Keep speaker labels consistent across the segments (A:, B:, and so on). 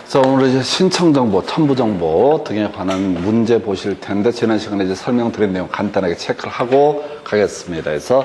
A: 자, 오늘 이제 신청정보, 첨부정보 등에 관한 문제 보실 텐데, 지난 시간에 이제 설명드린 내용 간단하게 체크를 하고 가겠습니다. 그래서,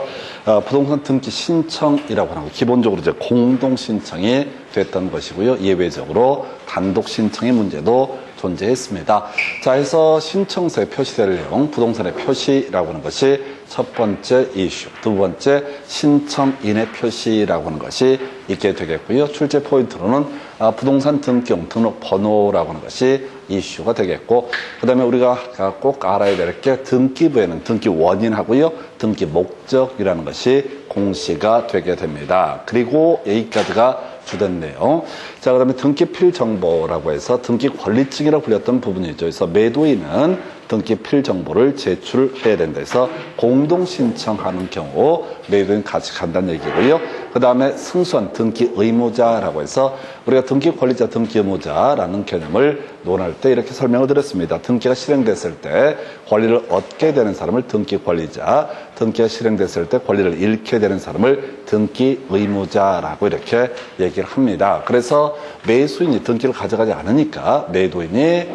A: 부동산 등기 신청이라고 하는 거, 기본적으로 이제 공동 신청이 됐던 것이고요. 예외적으로 단독 신청의 문제도 존재했습니다. 자, 해서 신청서에 표시될 내용, 부동산의 표시라고 하는 것이 첫 번째 이슈, 두 번째 신청인의 표시라고 하는 것이 있게 되겠고요. 출제 포인트로는 부동산 등기용 등록번호라고 하는 것이 이슈가 되겠고, 그 다음에 우리가 꼭 알아야 될 게 등기부에는 등기 원인하고요, 등기 목적이라는 것이 공시가 되게 됩니다. 그리고 여기까지가 주된 내용. 자, 그 다음에 등기필 정보라고 해서 등기 권리증이라고 불렸던 부분이죠. 그래서 매도인은 등기필 정보를 제출해야 된다 해서 공동 신청하는 경우 매도인 같이 간다는 얘기고요. 그 다음에 승소한 등기 의무자라고 해서 우리가 등기 권리자, 등기 의무자라는 개념을 논할 때 이렇게 설명을 드렸습니다. 등기가 실행됐을 때 권리를 얻게 되는 사람을 등기 권리자, 등기가 실행됐을 때 권리를 잃게 되는 사람을 등기 의무자라고 이렇게 얘기를 합니다. 그래서 매수인이 등기를 가져가지 않으니까 매도인이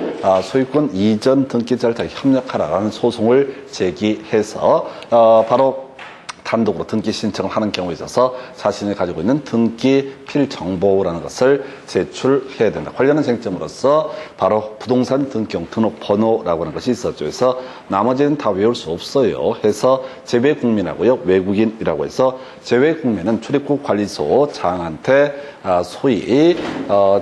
A: 소유권 이전 등기 절차에 협력하라라는 소송을 제기해서 바로 단독으로 등기 신청을 하는 경우에 있어서 자신이 가지고 있는 등기 필 정보라는 것을 제출해야 된다. 관련한 쟁점으로서 바로 부동산 등기용 등록번호라고 하는 것이 있었죠. 그래서 나머지는 다 외울 수 없어요. 해서 제외국민하고요, 외국인이라고 해서 제외국민은 출입국 관리소 장한테 소위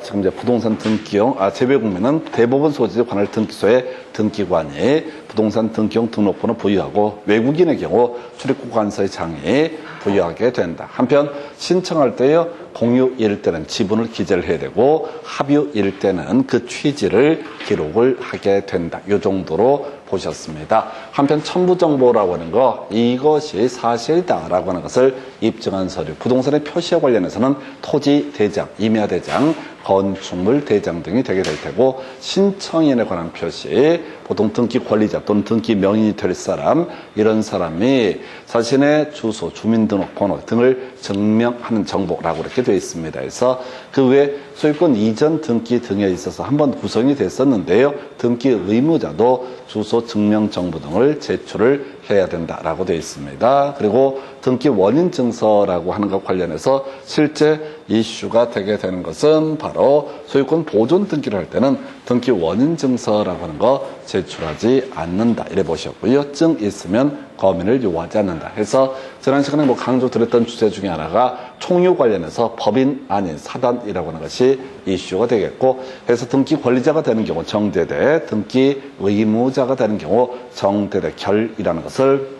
A: 지금 이제 부동산 등기용 제외국민은 대법원 소재 관할 등기소의 등기관이 부동산 등기용 등록번호 부여하고, 외국인의 경우 출입국 관서의 장이 부여하게 된다. 한편 신청할 때요, 공유일 때는 지분을 기재를 해야 되고, 합유일 때는 그 취지를 기록을 하게 된다. 이 정도로 보셨습니다. 한편 첨부정보라고 하는 거, 이것이 사실다라고 하는 것을 입증한 서류, 부동산의 표시와 관련해서는 토지 대장, 임야 대장, 건축물 대장 등이 되게 될 테고, 신청인에 관한 표시, 보통 등기 권리자 또는 등기 명인이 될 사람, 이런 사람이 자신의 주소, 주민등록번호 등을 증명하는 정보라고 이렇게 되어 있습니다. 그래서 그 외 소유권 이전 등기 등에 있어서 한번 구성이 됐었는데요, 등기 의무자도 주소 증명 정보 등을 제출을 해야 된다라고 되어 있습니다. 그리고 등기 원인 증서라고 하는 것 관련해서 실제 이슈가 되게 되는 것은 바로 소유권 보존 등기를 할 때는 등기 원인 증서라고 하는 거 제출하지 않는다, 이래 보셨고요. 증 있으면 거민을 요구하지 않는다 해서 지난 시간에 강조드렸던 주제 중에 하나가 총유 관련해서 법인 아닌 사단이라고 하는 것이 이슈가 되겠고, 해서 등기 권리자가 되는 경우 정대대, 등기 의무자가 되는 경우 정대대 결이라는 것을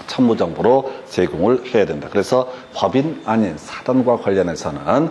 A: 첨부정보로 제공을 해야 된다. 그래서 법인 아닌 사단과 관련해서는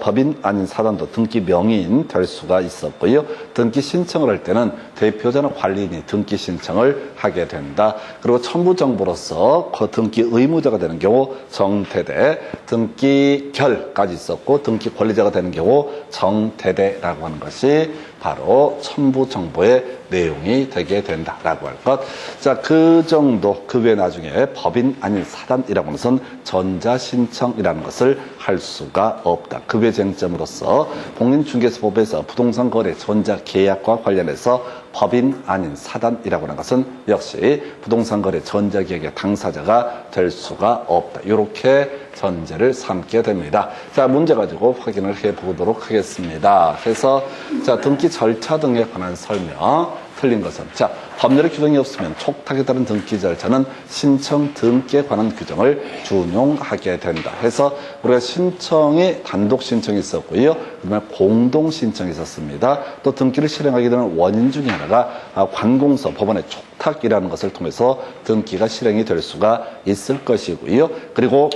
A: 법인 아닌 사단도 등기 명의인 될 수가 있었고요. 등기 신청을 할 때는 대표자나 관리인이 등기 신청을 하게 된다. 그리고 첨부정보로서 등기 의무자가 되는 경우 정대대, 등기 결까지 있었고, 등기 권리자가 되는 경우 정대대라고 하는 것이 바로 첨부정보의 내용이 되게 된다라고 할 것. 자, 그 정도, 그 외에 나중에 법인 아닌 사단이라고 하는 것은 전자신청이라는 것을 할 수가 없다. 그 외 쟁점으로서 공인중개사법에서 부동산 거래 전자계약과 관련해서 법인 아닌 사단이라고 하는 것은 역시 부동산 거래 전자계약의 당사자가 될 수가 없다. 이렇게 전제를 삼게 됩니다. 자, 문제 가지고 확인을 해 보도록 하겠습니다. 그래서 자, 등기 절차 등에 관한 설명. 틀린 것은, 자, 법률의 규정이 없으면 촉탁에 따른 등기 절차는 신청 등기에 관한 규정을 준용하게 된다 해서 우리가 신청이 단독 신청이 있었고요, 그다음에 공동 신청이 있었습니다. 또 등기를 실행하게 되는 원인 중에 하나가 관공서, 법원의 촉탁이라는 것을 통해서 등기가 실행이 될 수가 있을 것이고요. 그리고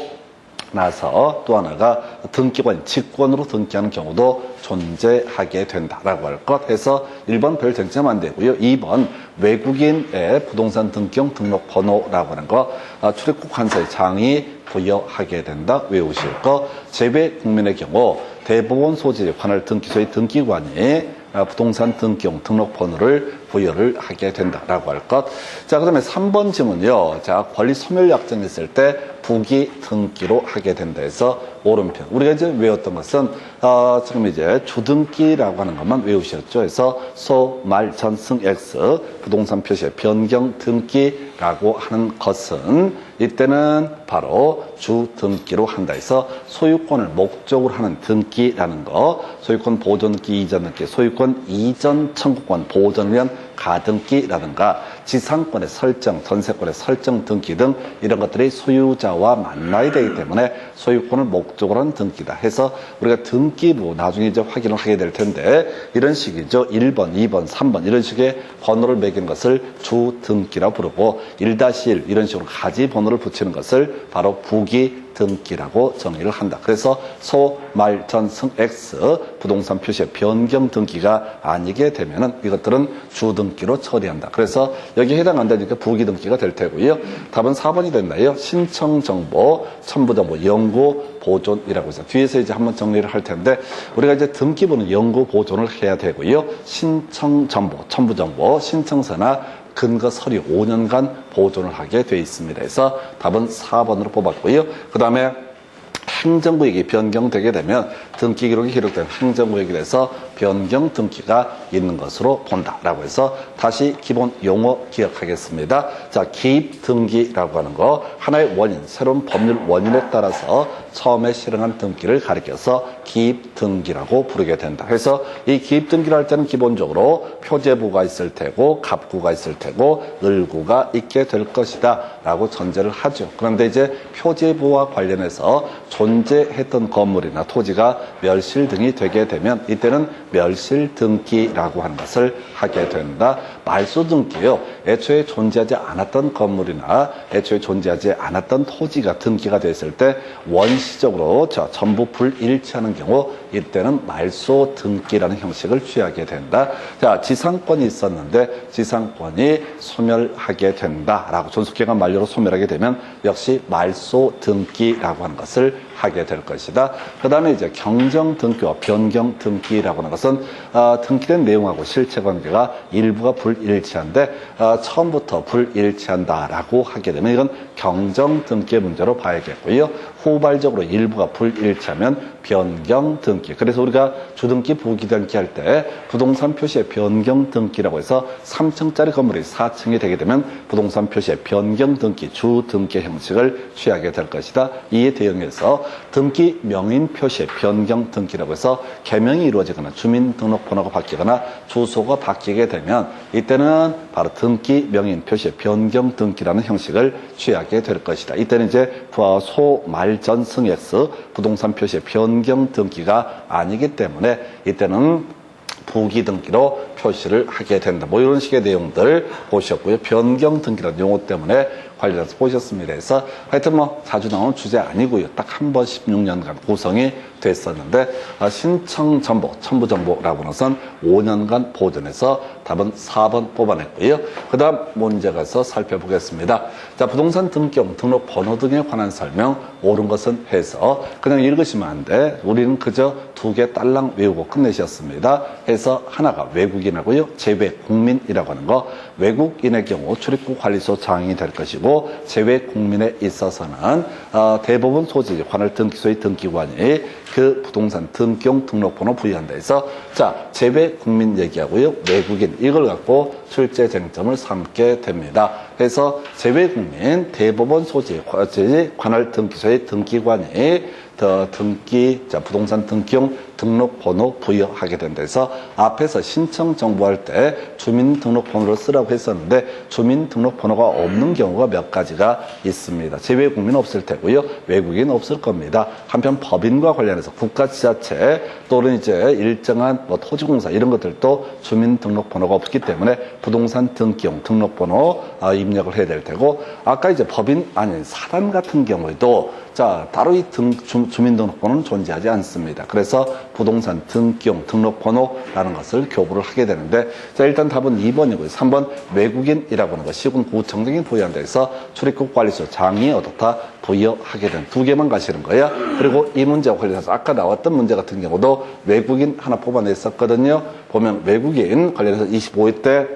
A: 나서 또 하나가 등기관, 직권으로 등기하는 경우도 존재하게 된다라고 할 것 해서 1번 별 쟁점 안 되고요. 2번 외국인의 부동산 등기용 등록번호라고 하는 거 출입국 관서의 장이 부여하게 된다, 외우실 거. 제외 국민의 경우 대법원 소재 관할 등기소의 등기관이 부동산 등기용 등록번호를 부여를 하게 된다라고 할 것. 자, 그 다음에 3번 질문요. 자, 권리 소멸 약정이 있을 때 부기 등기로 하게 된다 해서 오른편. 우리가 이제 외웠던 것은, 지금 이제 주등기라고 하는 것만 외우셨죠. 그래서 소, 말, 전, 승, X, 부동산 표시의 변경 등기라고 하는 것은 이때는 바로 주등기로 한다 해서 소유권을 목적으로 하는 등기라는 거, 소유권 보존 등기, 이전 등기, 소유권 이전 청구권 보존을 가등기라든가 지상권의 설정, 전세권의 설정 등기 등 이런 것들이 소유자와 만나야 되기 때문에 소유권을 목적으로 하는 등기다 해서 우리가 등기부 나중에 이제 확인을 하게 될 텐데 이런 식이죠. 1번, 2번, 3번 이런 식의 번호를 매긴 것을 주등기라고 부르고 1-1 이런 식으로 가지 번호를 붙이는 것을 바로 부기 등기라고 정의를 한다. 그래서 소, 말, 전, 승, X 부동산 표시의 변경 등기가 아니게 되면은 이것들은 주등기로 처리한다. 그래서 여기에 해당한다니까 부기 등기가 될 테고요. 답은 4번이 됐나요? 신청 정보, 첨부 정보, 연구 보존이라고 해서 뒤에서 이제 한번 정리를 할 텐데 우리가 이제 등기부는 연구 보존을 해야 되고요. 신청 정보, 첨부 정보, 신청서나 근거 서류 5년간 보존을 하게 돼 있습니다. 그래서 답은 4번으로 뽑았고요. 그 다음에 행정구역이 변경되게 되면 등기 기록이 기록된 행정구역에 대해서 변경 등기가 있는 것으로 본다라고 해서 다시 기본 용어 기억하겠습니다. 자, 기입 등기라고 하는 거 하나의 원인, 새로운 법률 원인에 따라서 처음에 실행한 등기를 가리켜서 기입 등기라고 부르게 된다. 그래서 이 기입 등기를 할 때는 기본적으로 표제부가 있을 테고 갑구가 있을 테고 을구가 있게 될 것이다 라고 전제를 하죠. 그런데 이제 표제부와 관련해서 존재했던 건물이나 토지가 멸실 등이 되게 되면 이때는 멸실 등기라고 하는 것을 하게 된다. 말소 등기요. 애초에 존재하지 않았던 건물이나 애초에 존재하지 않았던 토지가 등기가 됐을 때 원시적으로 전부 불일치하는 경우 이때는 말소 등기라는 형식을 취하게 된다. 자, 지상권이 있었는데 지상권이 소멸하게 된다라고 존속기간 만료로 소멸하게 되면 역시 말소 등기라고 하는 것을 하게 될 것이다. 그 다음에 이제 경정 등기와 변경 등기라고 하는 것은 등기된 내용하고 실체 관계가 일부가 불일치한데 처음부터 불일치한다라고 하게 되면 이건 경정 등기의 문제로 봐야겠고요. 후발적으로 일부가 불일치하면 변경 등기. 그래서 우리가 주등기 부기 등기 할 때 부동산 표시의 변경 등기라고 해서 3층짜리 건물이 4층이 되게 되면 부동산 표시의 변경 등기, 주등기 형식을 취하게 될 것이다. 이에 대응해서 등기 명인 표시의 변경 등기라고 해서 개명이 이루어지거나 주민등록번호가 바뀌거나 주소가 바뀌게 되면 이때는 바로 등기 명인 표시의 변경 등기라는 형식을 취하게 될 것이다. 이때는 이제 소, 말, 전, 승, X 부동산 표시의 변경 등기가 아니기 때문에 이때는 부기 등기로 표시를 하게 된다. 뭐 이런 식의 내용들 보셨고요. 변경 등기라는 용어 때문에 관련해서 보셨습니다. 그래서 하여튼 뭐 자주 나오는 주제 아니고요. 딱 한 번 16년간 구성이 됐었는데 신청 정보, 첨부 정보라고 하는 것은 5년간 보존해서 답은 4번 뽑아냈고요. 그 다음 문제 가서 살펴보겠습니다. 자, 부동산 등기용 등록 번호 등에 관한 설명 옳은 것은 해서 그냥 읽으시면 안 돼. 우리는 그저 2개 딸랑 외우고 끝내셨습니다. 해서 하나가 외국인하고요. 제외 국민이라고 하는 거 외국인의 경우 출입국 관리소 장이 될 것이고 제외 국민에 있어서는 대법원 소지 관할 등기소의 등기관이 그 부동산 등기용 등록번호 부여한다 해서 자, 제외 국민 얘기하고요. 외국인 이걸 갖고 출제 쟁점을 삼게 됩니다. 그래서 제외 국민 대법원 소지 관할 등기소의 등기관이 부동산 등기용 등록번호 부여하게 된다 해서 앞에서 신청 정보할 때 주민등록번호를 쓰라고 했었는데 주민등록번호가 없는 경우가 몇 가지가 있습니다. 제외국민 없을 테고요. 외국인 없을 겁니다. 한편 법인과 관련해서 국가지자체 또는 이제 일정한 토지공사 이런 것들도 주민등록번호가 없기 때문에 부동산 등기용 등록번호 입력을 해야 될 테고 아까 이제 법인 아닌 사람 같은 경우에도 자, 따로 이 주민등록번호는 존재하지 않습니다. 그래서 부동산 등기용 등록번호라는 것을 교부를 하게 되는데 자, 일단 답은 2번이고요. 3번 외국인이라고 하는 것 시군구청장이 부여한다 해서 출입국 관리소 장이 어떻다 부여하게 된 2개만 가시는 거예요. 그리고 이 문제와 관련해서 아까 나왔던 문제 같은 경우도 외국인 하나 뽑아냈었거든요. 보면 외국인 관련해서 25회 때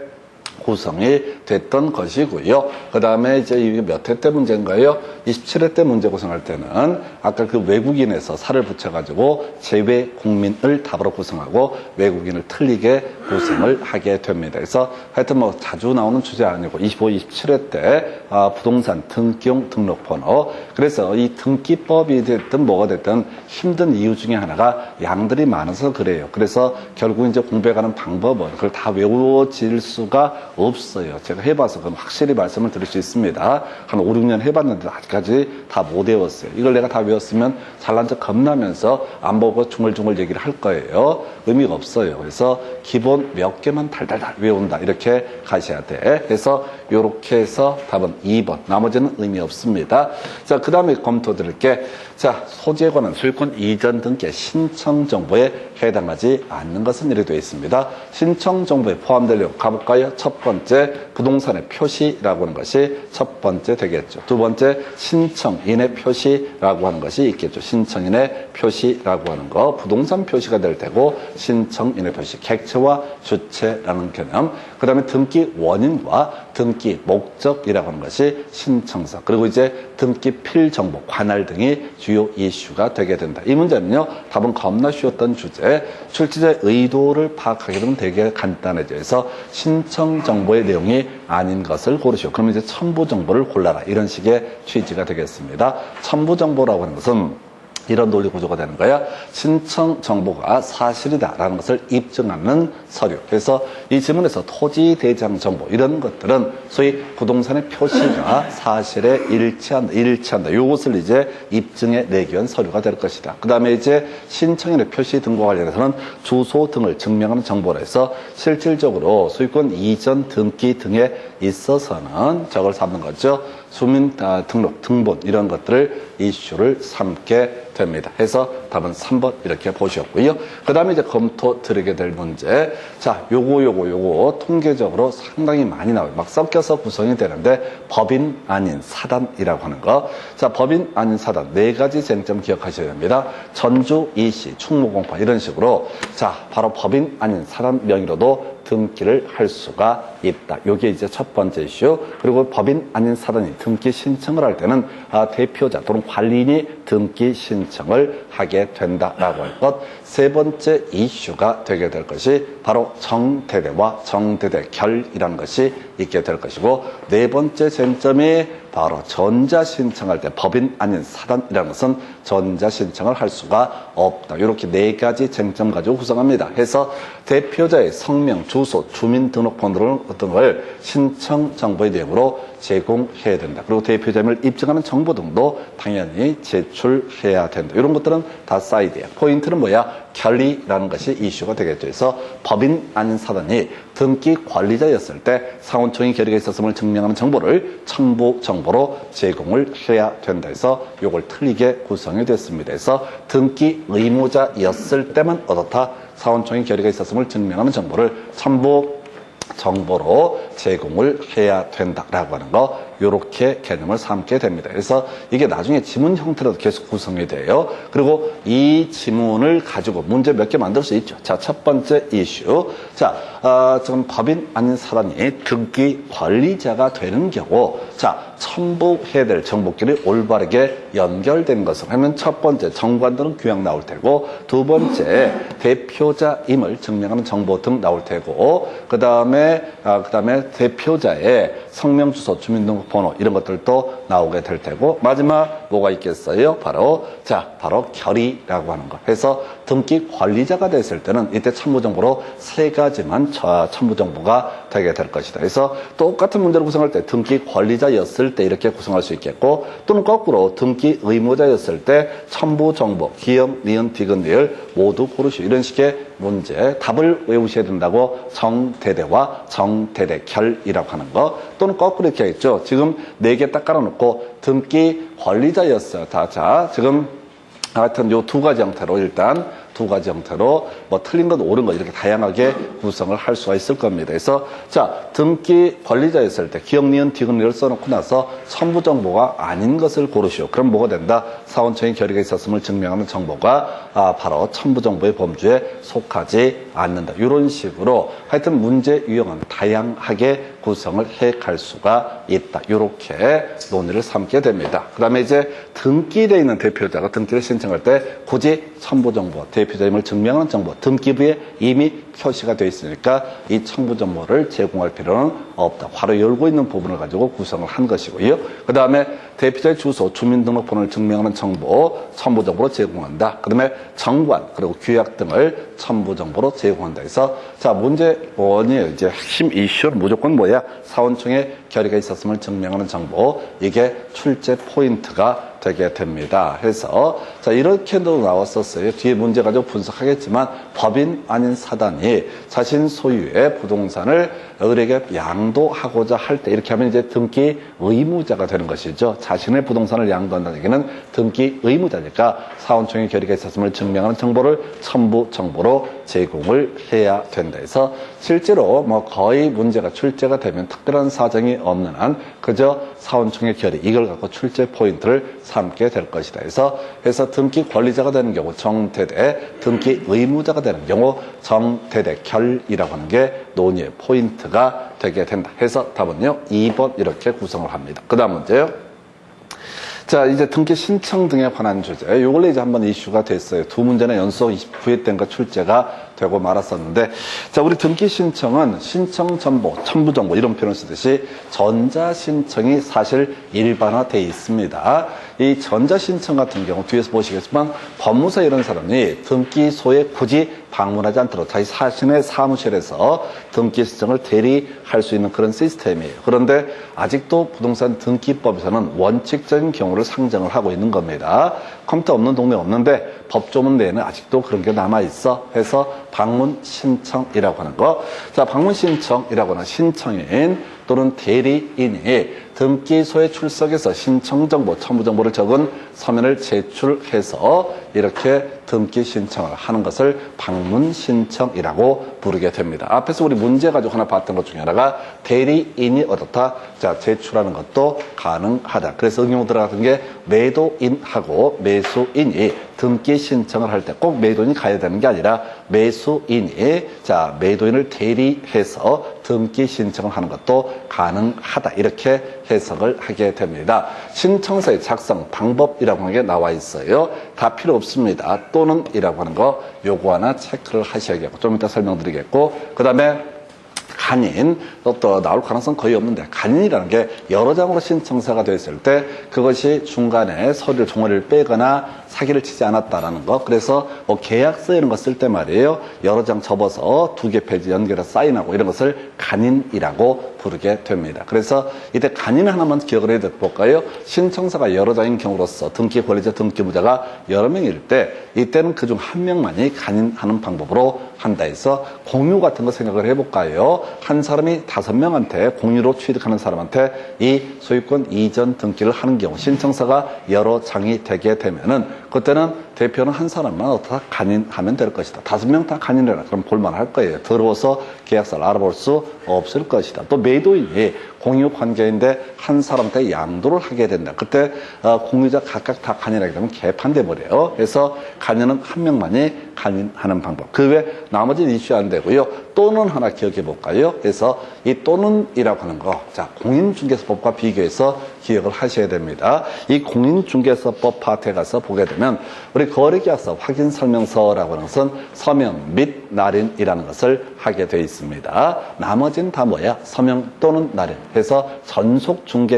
A: 구성이 됐던 것이고요. 그 다음에 이제 이게 몇 회 때 문제인가요? 27회 때 문제 구성할 때는 아까 그 외국인에서 살을 붙여가지고 제외 국민을 답으로 구성하고 외국인을 틀리게 구성을 하게 됩니다. 그래서 하여튼 뭐 자주 나오는 주제 아니고 25, 27회 때 부동산 등기용 등록번호. 그래서 이 등기법이 됐든 뭐가 됐든 힘든 이유 중에 하나가 양들이 많아서 그래요. 그래서 결국 이제 공부해가는 방법은 그걸 다 외워질 수가 없어요. 제가 해봐서 그럼 확실히 말씀을 드릴 수 있습니다. 한 5, 6년 해봤는데 아직까지 다 못 외웠어요. 이걸 내가 다 외웠으면 잘난 척 겁나면서 안 보고 중얼중얼 얘기를 할 거예요. 의미가 없어요. 그래서 기본 몇 개만 달달달 외운다. 이렇게 가셔야 돼. 그래서 이렇게 해서 답은 2번. 나머지는 의미 없습니다. 자, 그 다음에 검토 드릴게. 자, 소지에 관한 소유권 이전 등기의 신청 정보에 해당하지 않는 것은 이렇게 되어 있습니다. 신청 정보에 포함될 내용 가볼까요? 첫 번째, 부동산의 표시라고 하는 것이 첫 번째 되겠죠. 두 번째, 신청인의 표시라고 하는 것이 있겠죠. 신청인의 표시라고 하는 거, 부동산 표시가 될 테고, 신청인의 표시, 객체와 주체라는 개념. 그 다음에 등기 원인과 등기 목적이라고 하는 것이 신청서, 그리고 이제 등기 필 정보, 관할 등이 주요 이슈가 되게 된다. 이 문제는요, 답은 겁나 쉬웠던 주제, 출제자의 의도를 파악하게 되면 되게 간단해져요. 그래서 신청 정보의 내용이 아닌 것을 고르시오. 그러면 이제 첨부 정보를 골라라. 이런 식의 취지가 되겠습니다. 첨부 정보라고 하는 것은 이런 논리 구조가 되는 거야. 신청 정보가 사실이다라는 것을 입증하는 서류. 그래서 이 지문에서 토지 대장 정보 이런 것들은 소위 부동산의 표시가 사실에 일치한다. 이것을 이제 입증해 내기 위한 서류가 될 것이다. 그 다음에 이제 신청인의 표시 등과 관련해서는 주소 등을 증명하는 정보라 해서 실질적으로 소유권 이전 등기 등에 있어서는 저걸 삼는 거죠. 주민 등록, 등본 이런 것들을 이슈를 삼게 됩니다. 해서 답은 3번 이렇게 보셨고요. 그 다음에 이제 검토 드리게 될 문제. 자, 요거 통계적으로 상당히 많이 나와요. 막 섞여서 구성이 되는데 법인 아닌 사단이라고 하는 거. 자, 법인 아닌 사단 4가지 쟁점 기억하셔야 됩니다. 전주, 이시, 충무공파 이런 식으로 자, 바로 법인 아닌 사단 명의로도 등기를 할 수가 있다. 이게 이제 첫 번째 이슈. 그리고 법인 아닌 사단이 등기 신청을 할 때는 대표자 또는 관리인이 등기 신청을 하게 된다라고 할 것. 세 번째 이슈가 되게 될 것이 바로 정대대와 정대대결이라는 것이 있게 될 것이고, 네 번째 쟁점이 바로 전자신청할 때 법인 아닌 사단이라는 것은 전자신청을 할 수가 없다. 이렇게 4가지 쟁점 가지고 구성합니다. 해서 대표자의 성명, 주소, 주민등록번호를 어떤 걸 신청 정보의 내용으로 제공해야 된다. 그리고 대표자임을 입증하는 정보 등도 당연히 제출해야 된다. 이런 것들은 다 사이드야. 포인트는 뭐야? 결의라는 것이 이슈가 되겠죠. 그래서 법인 아닌 사단이 등기 관리자였을 때 상원청이 결의가 있었음을 증명하는 정보를 첨부 정보로 제공을 해야 된다 해서 이걸 틀리게 구성이 됐습니다. 그래서 등기 의무자였을 때만 어떻다? 사원청이 결의가 있었음을 증명하는 정보를 첨부 정보로 제공을 해야 된다라고 하는 거, 이렇게 개념을 삼게 됩니다. 그래서 이게 나중에 지문 형태로도 계속 구성이 돼요. 그리고 이 지문을 가지고 문제 몇 개 만들 수 있죠. 자, 첫 번째 이슈. 자, 지금 법인 아닌 사단이 등기 관리자가 되는 경우, 자, 첨부해야 될 정보끼리 올바르게 연결된 것을 하면 첫 번째 정관들은 규약 나올 테고, 두 번째 대표자임을 증명하는 정보 등 나올 테고, 그 다음에 대표자의 성명, 주소, 주민등록번호 이런 것들도 나오게 될 테고, 마지막 뭐가 있겠어요? 바로 결의라고 하는 것. 해서 등기 관리자가 됐을 때는 이때 첨부정보로 3가지만 첨부정보가 되게 될 것이다. 그래서 똑같은 문제를 구성할 때 등기 관리자였을 때 이렇게 구성할 수 있겠고, 또는 거꾸로 등기 의무자였을 때 첨부정보, 기역, 니은, 디귿, 리을 모두 고르시오. 이런 식의 문제, 답을 외우셔야 된다고 정대대와 정대대결이라고 하는 거, 또는 거꾸로 이렇게 하겠죠. 지금 4개 딱 깔아놓고 등기 관리자였어요. 자, 지금 하여튼 요 2가지 형태로 일단 2가지 형태로 뭐 틀린 것 옳은 것 이렇게 다양하게 구성을 할 수가 있을 겁니다. 그래서 자, 등기 관리자였을 때 기역, 니은, 디귿, 리을 써놓고 나서 첨부 정보가 아닌 것을 고르시오. 그럼 뭐가 된다? 사원청의 결의가 있었음을 증명하는 정보가 바로 첨부 정보의 범주에 속하지 않는다. 이런 식으로 하여튼 문제 유형은 다양하게 구성을 해 갈 수가 있다. 이렇게 논의를 삼게 됩니다. 그 다음에 이제 등기되어 있는 대표자가 등기를 신청할 때 굳이 첨부정보, 대표자임을 증명하는 정보, 등기부에 이미 표시가 되어 있으니까 이 첨부정보를 제공할 필요는 없다. 바로 열고 있는 부분을 가지고 구성을 한 것이고요. 그 다음에 대표자의 주소, 주민등록번호를 증명하는 정보, 첨부정보로 제공한다. 그 다음에 정관, 그리고 규약 등을 첨부정보로 제공한다. 해서 자, 문제 1이 이제 핵심 이슈는 무조건 뭐야? 사원청에 결의가 있었음을 증명하는 정보. 이게 출제 포인트가 되게 됩니다. 해서 자, 이렇게도 나왔었어요. 뒤에 문제 가지고 분석하겠지만 법인 아닌 사단이 자신 소유의 부동산을 을에게 양도하고자 할 때 이렇게 하면 이제 등기 의무자가 되는 것이죠. 자신의 부동산을 양도한다는 얘기는 등기 의무자니까 사원청의 결의가 있었음을 증명하는 정보를 첨부 정보로 제공을 해야 된다. 해서 실제로 뭐 거의 문제가 출제가 되면 특별한 사정이 없는 한 그저 사원청의 결의 이걸 갖고 출제 포인트를 삼게 될 것이다. 해서 등기 권리자가 되는 경우 정대대, 등기 의무자가 되는 경우 정대대 결이라고 하는 게 논의의 포인트가 되게 된다. 해서 답은요 2번 이렇게 구성을 합니다. 그 다음 문제요. 자, 이제 등기 신청 등에 관한 주제. 요걸로 이제 한번 이슈가 됐어요. 두 문제는 연속 29회 때인가 출제가 되고 말았었는데, 자, 우리 등기 신청은 신청 정보, 첨부 정보 이런 표현을 쓰듯이 전자 신청이 사실 일반화되어 있습니다. 이 전자 신청 같은 경우 뒤에서 보시겠지만 법무사 이런 사람이 등기소에 굳이 방문하지 않도록 자신의 사무실에서 등기 신청을 대리할 수 있는 그런 시스템이에요. 그런데 아직도 부동산 등기법에서는 원칙적인 경우를 상정을 하고 있는 겁니다. 컴퓨터 없는 동네 없는데 법조문 내에는 아직도 그런 게 남아있어. 해서 방문 신청이라고 하는 거. 자, 방문 신청이라고 하는 신청인 또는 대리인이 등기소에 출석해서 신청정보, 첨부정보를 적은 서면을 제출해서 이렇게 등기 신청을 하는 것을 방문 신청이라고 부르게 됩니다. 앞에서 우리 문제 가지고 하나 봤던 것 중에 하나가 대리인이 어떻다? 자, 제출하는 것도 가능하다. 그래서 응용 들어갔던 게 매도인하고 매수인이 등기 신청을 할 때 꼭 매도인이 가야 되는 게 아니라 매수인이 자, 매도인을 대리해서 등기 신청을 하는 것도 가능하다. 이렇게 해석을 하게 됩니다. 신청서의 작성 방법이라고 하는 게 나와 있어요. 다 필요 없습니다. 또는 이라고 하는 거 요거 하나 체크를 하셔야겠고 좀 이따 설명드리겠고 그 다음에 간인, 또 나올 가능성 거의 없는데 간인이라는 게 여러 장으로 신청서가 됐을 때 그것이 중간에 서류를 종이를 빼거나 사기를 치지 않았다라는 거. 그래서 뭐 계약서 이런 거 쓸 때 말이에요. 여러 장 접어서 2개 페이지 연결해서 사인하고 이런 것을 간인이라고 부르게 됩니다. 그래서 이때 간인 하나만 기억을 해야 볼까요? 신청서가 여러 장인 경우로서 등기 권리자, 등기부자가 여러 명일 때 이때는 그중 한 명만이 간인하는 방법으로 한다 해서 공유 같은 거 생각을 해볼까요? 한 사람이 5명한테 공유로 취득하는 사람한테 이 소유권 이전 등기를 하는 경우 신청서가 여러 장이 되게 되면은 그때는 대표는 한 사람만 어떻게 간인하면 될 것이다. 5명 다 간인해라. 그럼 볼만할 거예요. 더러워서 계약서를 알아볼 수 없을 것이다. 또 매도인이 공유 관계인데 한 사람한테 양도를 하게 된다. 그때 공유자 각각 다 간인하게 되면 개판돼 버려요. 그래서 간인은 한 명만이 간인하는 방법. 그 외 나머지는 이슈 안 되고요. 또는 하나 기억해 볼까요? 그래서 이 또는이라고 하는 거, 자, 공인중개사법과 비교해서 기억을 하셔야 됩니다. 이 공인중개사법 파트에 가서 보게 되면 우리 거래계약서 확인설명서라고 하는 것은 서명 및 날인이라는 것을 하게 되어 있습니다. 나머지는 다 뭐야? 서명 또는 날인 해서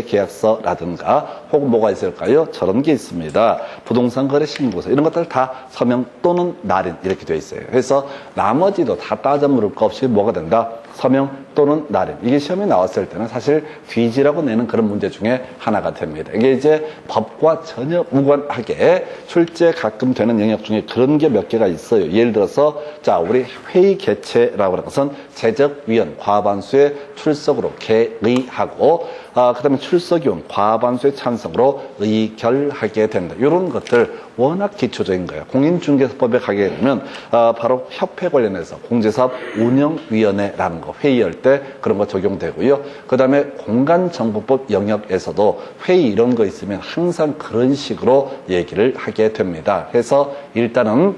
A: 전속중개계약서라든가 혹은 뭐가 있을까요? 저런 게 있습니다. 부동산 거래 신고서 이런 것들 다 서명 또는 날인 이렇게 되어 있어요. 그래서 나머지도 다 따져 물을 것 없이 뭐가 된다? 서명 또는 날인. 이게 시험에 나왔을 때는 사실 귀지라고 내는 그런 문제 중에 하나가 됩니다. 이게 이제 법과 전혀 무관하게 출제 가끔 되는 영역 중에 그런 게 몇 개가 있어요. 예를 들어서 자, 우리 회의 개최라고 하는 것은 재적위원 과반수의 출석으로 개의하고 그 다음에 출석위원 과반수의 찬성으로 의결하게 된다. 이런 것들 워낙 기초적인 거예요. 공인중개사법에 가게 되면 바로 협회 관련해서 공제사업 운영위원회라는 거 회의할 때 그런 거 적용되고요. 그 다음에 공간정보법 영역에서도 회의 이런 거 있으면 항상 그런 식으로 얘기를 하게 됩니다. 그래서 일단은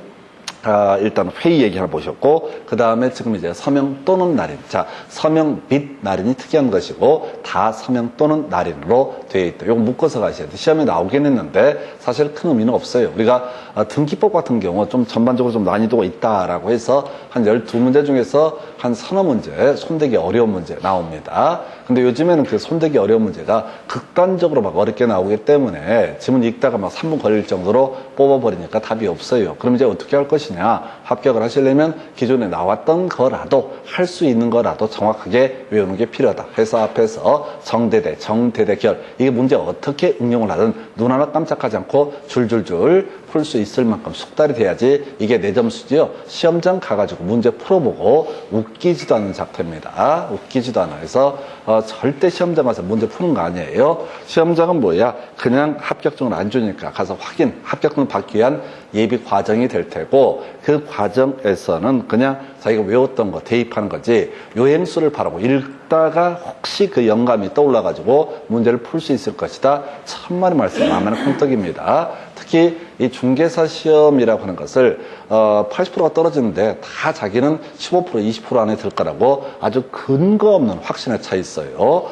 A: 일단 회의 얘기 하나 보셨고, 그 다음에 지금 이제 서명 또는 날인. 자, 서명 및 날인이 특이한 것이고, 다 서명 또는 날인으로 되어 있다. 이거 묶어서 가셔야 돼요. 시험에 나오긴 했는데, 사실 큰 의미는 없어요. 우리가 등기법 같은 경우 좀 전반적으로 좀 난이도가 있다라고 해서 한 12문제 중에서 한 서너 문제, 손대기 어려운 문제 나옵니다. 근데 요즘에는 그 손대기 어려운 문제가 극단적으로 막 어렵게 나오기 때문에 지문 읽다가 막 3분 걸릴 정도로 뽑아버리니까 답이 없어요. 그럼 이제 어떻게 할 것이냐? 합격을 하시려면 기존에 나왔던 거라도 할 수 있는 거라도 정확하게 외우는 게 필요하다. 회사 앞에서 정대대, 정대대결 이게 문제 어떻게 응용을 하든 눈 하나 깜짝하지 않고 줄줄줄 풀 수 있을 만큼 숙달이 돼야지 이게 내 점수지요. 시험장 가가지고 문제 풀어보고 웃기지도 않는 작태입니다. 웃기지도 않아. 그래서 절대 시험장 가서 문제 푸는 거 아니에요. 시험장은 뭐야? 그냥 합격증을 안 주니까 가서 확인, 합격증을 받기 위한 예비 과정이 될 테고 그 과정에서는 그냥 자기가 외웠던 거 대입하는 거지 요행수를 바라고 읽다가 혹시 그 영감이 떠올라가지고 문제를 풀 수 있을 것이다. 천만의 말씀 아멘 콩떡입니다. 특히 이 중개사 시험이라고 하는 것을 80%가 떨어지는데 다 자기는 15% 20% 안에 들 거라고 아주 근거 없는 확신에 차 있어요.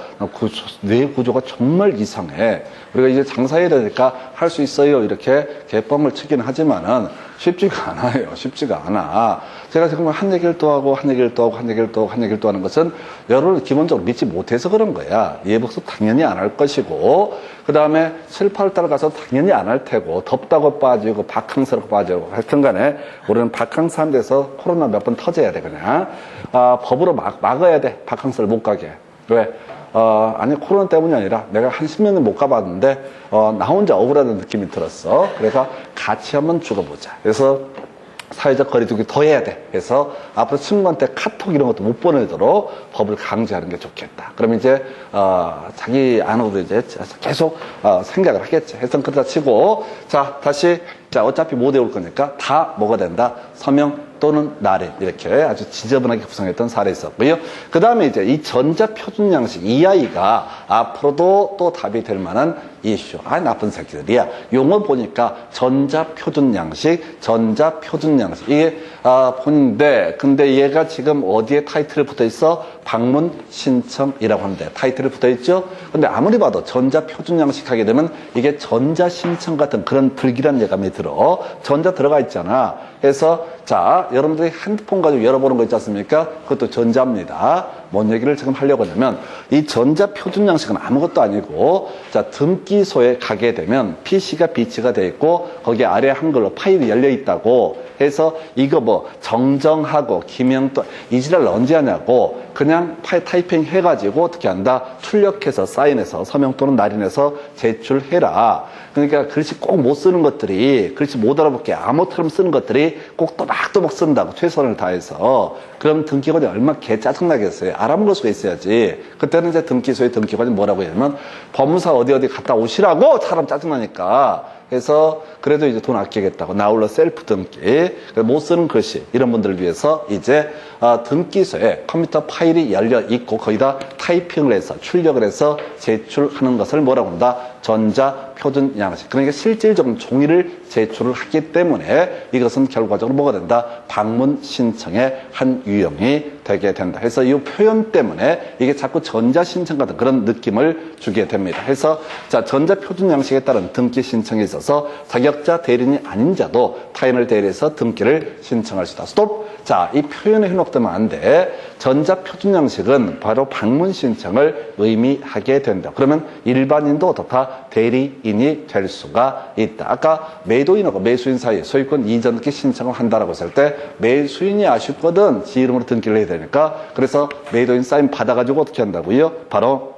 A: 뇌 구조가 정말 이상해. 우리가 이제 장사해야 되니까 할 수 있어요 이렇게 개뻥을 치긴 하지만은 쉽지가 않아요. 쉽지가 않아. 제가 지금 한 얘기를 또 하고 한 얘기를 또 하고 한 얘기를 또 하고 한 얘기를 또 하는 것은 여러분을 기본적으로 믿지 못해서 그런 거야. 예복습 당연히 안 할 것이고 그 다음에 7, 8달 가서 당연히 안 할 테고 덥다고 빠지고 바캉스라고 빠지고 하여튼 간에 우리는 바캉스 한 데서 코로나 몇 번 터져야 돼 그냥. 법으로 막아야 돼. 바캉스를 못 가게. 왜? 아니 코로나 때문이 아니라 내가 한 10년을 못 가봤는데 나 혼자 억울하다는 느낌이 들었어. 그래서 같이 한번 죽어보자. 그래서 사회적 거리두기 더 해야 돼. 그래서 앞으로 친구한테 카톡 이런 것도 못 보내도록 법을 강제하는 게 좋겠다. 그럼 이제 자기 안으로도 이제 계속 생각을 하겠지. 해서 그러다 치고 자 다시 자 어차피 못 외울 거니까 다 뭐가 된다. 서명 또는 날인 이렇게 아주 지저분하게 구성했던 사례 있었고요. 그 다음에 이제 이 전자표준 양식 이 아이가 앞으로도 또 답이 될 만한 이슈. 나쁜 새끼들이야. 용어 보니까 전자표준 양식 이게 보는데 근데 얘가 지금 어디에 타이틀을 붙어 있어? 방문 신청이라고 하는데 타이틀을 붙어 있죠. 근데 아무리 봐도 전자표준 양식 하게 되면 이게 전자 신청 같은 그런 불길한 예감이 들어. 전자 들어가 있잖아. 그래서 자 여러분들이 핸드폰 가지고 열어보는 거 있지 않습니까? 그것도 전자입니다. 뭔 얘기를 지금 하려고 하냐면 이 전자 표준 양식은 아무것도 아니고 자 등기소에 가게 되면 PC가 비치가 돼 있고 거기 아래 한글로 파일이 열려 있다고 해서 이거 뭐 정정하고 김영도 이지랄 언제 하냐고 그냥 파일 타이핑 해가지고 어떻게 한다? 출력해서 사인해서 서명 또는 날인해서 제출해라. 그러니까 글씨 꼭 못 쓰는 것들이 글씨 못 알아볼게 아무처럼 쓰는 것들이 꼭 또박또박 쓴다고 최선을 다해서 그럼 등기관이 얼마나 개 짜증나겠어요. 알아먹을 수가 있어야지. 그때는 이제 등기소의 등기관이 뭐라고 하냐면 법무사 어디 갔다 오시라고 사람 짜증나니까. 그래서 그래도 이제 돈 아끼겠다고 나홀로 셀프 등기 못 쓰는 글씨 이런 분들을 위해서 이제 등기소에 컴퓨터 파일이 열려 있고 거기다 타이핑을 해서 출력을 해서 제출하는 것을 뭐라고 한다? 전자표준 양식. 그러니까 실질적인 종이를 제출을 하기 때문에 이것은 결과적으로 뭐가 된다? 방문 신청의 한 유형이 되게 된다. 그래서 이 표현 때문에 이게 자꾸 전자 신청 같은 그런 느낌을 주게 됩니다. 그래서 자 전자표준 양식에 따른 등기 신청에 있어서 자격자 대리인이 아닌 자도 타인을 대리해서 등기를 신청할 수 있다. 스톱! 자, 이 표현에 현혹되면 안 돼. 전자표준 양식은 바로 방문 신청을 의미하게 된다. 그러면 일반인도 어떻다? 대리인이 될 수가 있다. 아까 매도인하고 매수인 사이에 소유권 이전 등기 신청을 한다라고 했을 때 매수인이 아쉽거든. 지 이름으로 등기를 해야 되니까. 그래서 매도인 사인 받아가지고 어떻게 한다고요? 바로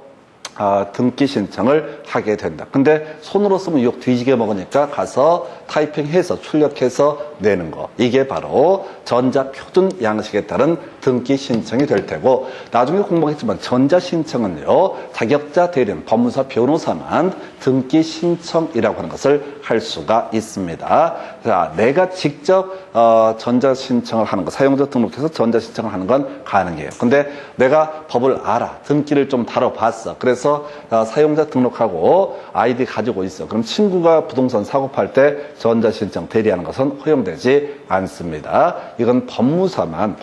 A: 등기 신청을 하게 된다. 근데 손으로 쓰면 욕 뒤지게 먹으니까 가서 타이핑해서 출력해서 내는 거. 이게 바로 전자표준 양식에 따른 등기 신청이 될 테고 나중에 공부하겠지만 전자 신청은요. 자격자 대리인, 법무사, 변호사만 등기 신청이라고 하는 것을 할 수가 있습니다. 자, 내가 직접 전자 신청을 하는 거, 사용자 등록해서 전자 신청을 하는 건 가능해요. 근데 내가 법을 알아. 등기를 좀 다뤄봤어. 그래서 그래서 사용자 등록하고 아이디 가지고 있어. 그럼 친구가 부동산 사고 팔 때 전자신청 대리하는 것은 허용되지 않습니다. 이건 법무사만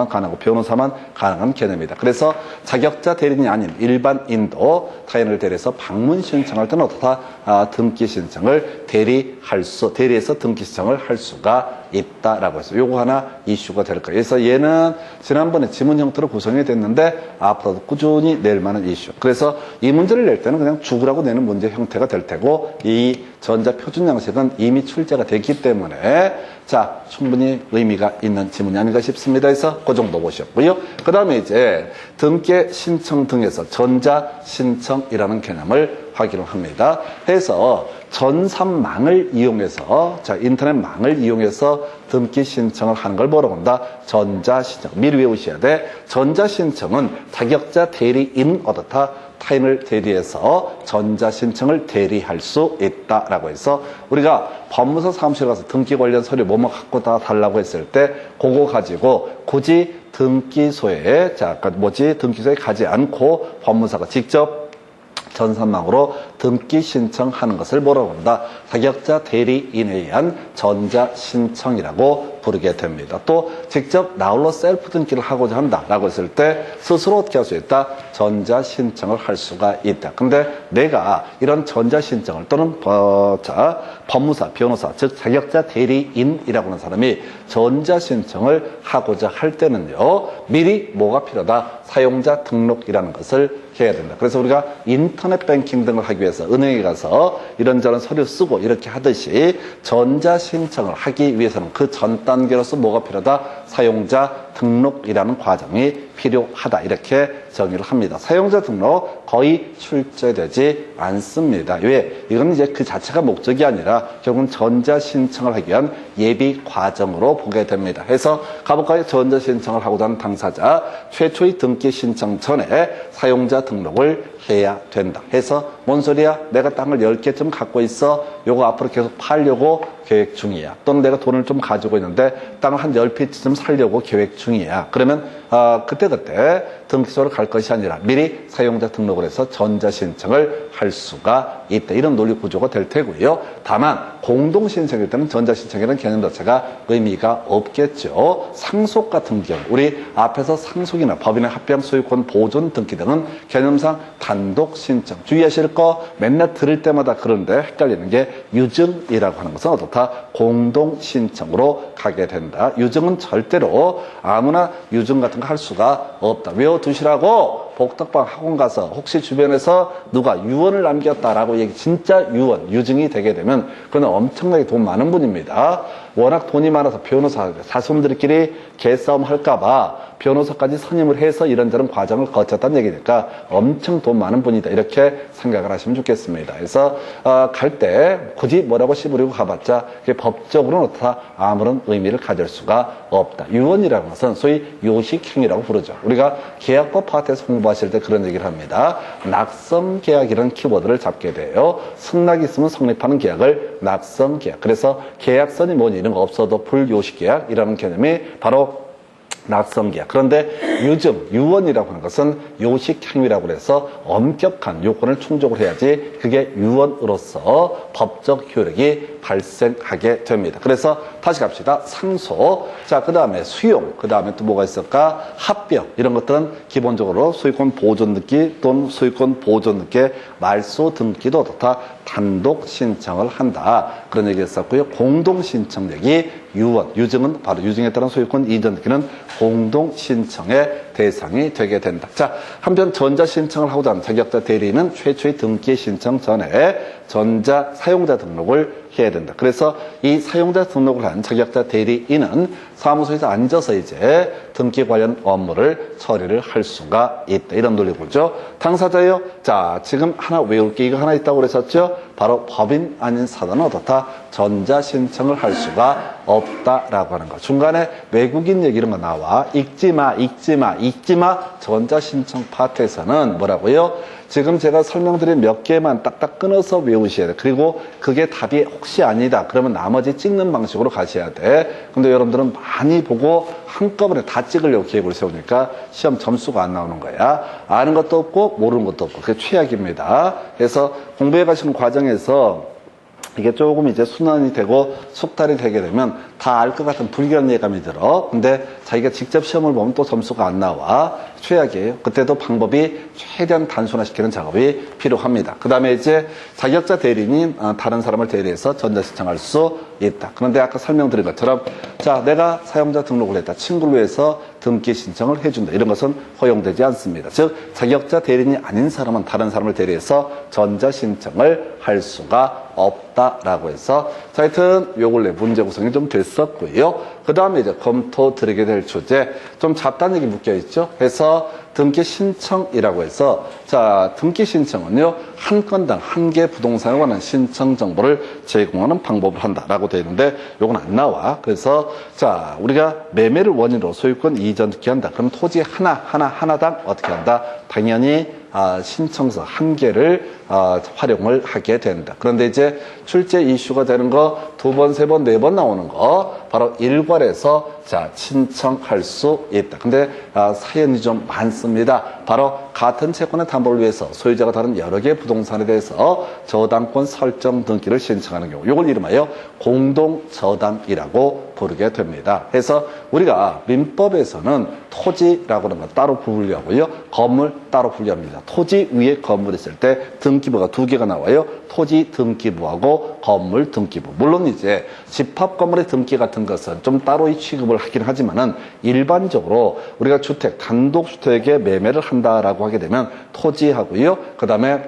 A: 가능하고 변호사만 가능한 개념입니다. 그래서 자격자 대리인이 아닌 일반인도 타인을 대리해서 방문 신청할 때는 어떻다? 등기 신청을 대리해서 등기 신청을 할 수가 있다라고 해서 요거 하나 이슈가 될 거예요. 그래서 얘는 지난번에 지문 형태로 구성이 됐는데 앞으로도 꾸준히 낼 만한 이슈. 그래서 이 문제를 낼 때는 그냥 죽으라고 내는 문제 형태가 될 테고 이 전자 표준 양식은 이미 출제가 됐기 때문에 자 충분히 의미가 있는 지문이 아닌가 싶습니다. 해서 그 정도 보셨고요. 그 다음에 이제 등기 신청 등에서 전자 신청이라는 개념을 확인을 합니다. 해서 전산망을 이용해서 인터넷망을 이용해서 등기 신청을 하는 걸 뭐라고 한다? 전자신청. 미리 외우셔야 돼. 전자신청은 자격자 대리인 어떻다? 타인을 대리해서 전자신청을 대리할 수 있다라고 해서 우리가 법무사 사무실 가서 등기 관련 서류 뭐뭐 갖고 다 달라고 했을 때 그거 가지고 굳이 등기소에 등기소에 가지 않고 법무사가 직접 전산망으로 등기 신청하는 것을 뭐라고 한다? 자격자 대리인에 의한 전자신청이라고 부르게 됩니다. 또 직접 나홀로 셀프 등기를 하고자 한다라고 했을 때 스스로 어떻게 할 수 있다? 전자신청을 할 수가 있다. 근데 내가 이런 전자신청을 또는 법무사, 변호사, 즉 자격자 대리인이라고 하는 사람이 전자신청을 하고자 할 때는요. 미리 뭐가 필요하다? 사용자 등록이라는 것을 해야 된다. 그래서 우리가 인터넷 뱅킹 등을 하기 위해서 은행에 가서 이런저런 서류 쓰고 이렇게 하듯이 전자신청을 하기 위해서는 그 전 단계로서 뭐가 필요하다? 사용자 등록이라는 과정이 필요하다. 이렇게 정의를 합니다. 사용자 등록 거의 출제되지 않습니다. 왜? 이건 이제 그 자체가 목적이 아니라 결국은 전자신청을 하기 위한 예비 과정으로 보게 됩니다. 해서 가볼까요? 전자신청을 하고자 하는 당사자 최초의 등기 신청 전에 사용자 등록을 해야 된다. 해서 뭔 소리야? 내가 땅을 10개쯤 갖고 있어. 요거 앞으로 계속 팔려고 계획 중이야. 또는 내가 돈을 좀 가지고 있는데 땅을 한 10피트쯤 살려고 계획 중이야. 그러면 그때그때 등기소를 갈 것이 아니라 미리 사용자 등록을 해서 전자신청을 할 수가 있다. 이런 논리 구조가 될 테고요. 다만 공동신청일 때는 전자신청이라는 개념 자체가 의미가 없겠죠. 상속 같은 경우 우리 앞에서 상속이나 법인의 합병 소유권 보존 등기 등은 개념상 단독 신청. 주의하실 거 맨날 들을 때마다 그런데 헷갈리는 게 유증이라고 하는 것은 어떻다? 공동 신청으로 가게 된다. 유증은 절대로 아무나 유증 같은 거 할 수가 없다. 외워두시라고 복덕방 학원 가서 혹시 주변에서 누가 유언을 남겼다라고 진짜 유증이 되게 되면 그는 엄청나게 돈 많은 분입니다. 워낙 돈이 많아서 변호사, 사손들끼리 개싸움 할까봐 변호사까지 선임을 해서 이런저런 과정을 거쳤다는 얘기니까 엄청 돈 많은 분이다. 이렇게 생각을 하시면 좋겠습니다. 그래서 갈 때 굳이 뭐라고 씹으려고 가봤자 그게 법적으로는 어떻다? 아무런 의미를 가질 수가 없다. 유언이라는 것은 소위 요식행위라고 부르죠. 우리가 계약법 파트에서 공부하실 때 그런 얘기를 합니다. 낙성계약이라는 키워드를 잡게 돼요. 승낙이 있으면 성립하는 계약을 낙성계약. 그래서 계약서니 뭐니 이런 거 없어도 불요식계약이라는 개념이 바로 낙성계약. 그런데 유언이라고 하는 것은 요식행위라고 해서 엄격한 요건을 충족을 해야지 그게 유언으로서 법적 효력이 발생하게 됩니다. 그래서 다시 갑시다. 상속. 자, 그 다음에 수용. 그 다음에 또 뭐가 있을까? 합병. 이런 것들은 기본적으로 소유권 보존 등기 또는 소유권 보존 등기 말소 등기도 어떻다? 단독 신청을 한다. 그런 얘기 했었고요. 공동 신청력이 유증은 바로 유증에 따른 소유권 이전 등기는 공동 신청의 대상이 되게 된다. 자, 한편 전자 신청을 하고자 하는 자격자 대리인은 최초의 등기 신청 전에 전자 사용자 등록을 해야 된다. 그래서 이 사용자 등록을 한 자격자 대리인은 사무소에서 앉아서 이제 등기 관련 업무를 처리를 할 수가 있다. 이런 논리고죠. 당사자요. 자, 지금 하나 외울 게 이거 하나 있다고 그랬었죠. 바로 법인 아닌 사단은 어떻다? 전자 신청을 할 수가 없다라고 하는 거. 중간에 외국인 얘기 이런 거 나와. 읽지 마. 전자 신청 파트에서는 뭐라고요? 지금 제가 설명드린 몇 개만 딱딱 끊어서 외우셔야 돼. 그리고 그게 답이 혹시 아니다. 그러면 나머지 찍는 방식으로 가셔야 돼. 근데 여러분들은 많이 보고 한꺼번에 다 찍으려고 계획을 세우니까 시험 점수가 안 나오는 거야. 아는 것도 없고 모르는 것도 없고 그게 최악입니다. 그래서 공부해 가시는 과정에서 이게 조금 이제 순환이 되고 숙달이 되게 되면 다 알 것 같은 불길한 예감이 들어. 근데 자기가 직접 시험을 보면 또 점수가 안 나와. 최악이에요. 그때도 방법이 최대한 단순화시키는 작업이 필요합니다. 그 다음에 이제 자격자 대리인이 다른 사람을 대리해서 전자신청할 수 있다. 그런데 아까 설명드린 것처럼 자, 내가 사용자 등록을 했다. 친구를 위해서 등기 신청을 해준다. 이런 것은 허용되지 않습니다. 즉 자격자 대리인이 아닌 사람은 다른 사람을 대리해서 전자신청을 할 수가 없다라고 해서 자, 하여튼 요 근래 문제 구성이 좀 됐었고요. 그 다음에 이제 검토 드리게 될 주제 좀 잡다하게 묶여있죠. 해서 등기 신청이라고 해서 자, 등기 신청은요 한 건당 한 개 부동산에 관한 신청 정보를 제공하는 방법을 한다라고 되어 있는데 요건 안 나와. 그래서 자, 우리가 매매를 원인으로 소유권 이전 등기 한다. 그럼 토지 하나당 어떻게 한다? 당연히 신청서 한 개를 활용을 하게 된다. 그런데 이제 출제 이슈가 되는 거 두 번, 세 번, 네 번 나오는 거 바로 일괄해서 자, 신청할 수 있다. 근데 사연이 좀 많습니다. 바로 같은 채권의 담보를 위해서 소유자가 다른 여러 개의 부동산에 대해서 저당권 설정 등기를 신청하는 경우 이걸 이름하여 공동저당이라고 부르게 됩니다. 그래서 우리가 민법에서는 토지라고 하는 건 따로 분류하고요. 건물 따로 분류합니다. 토지 위에 건물이 있을 때 등기부가 두 개가 나와요. 토지 등기부하고 건물 등기부. 물론 이제 집합 건물의 등기 같은 것은 좀 따로 취급을 하긴 하지만은 일반적으로 우리가 주택, 단독주택에 매매를 한다라고 하게 되면 토지하고요. 그 다음에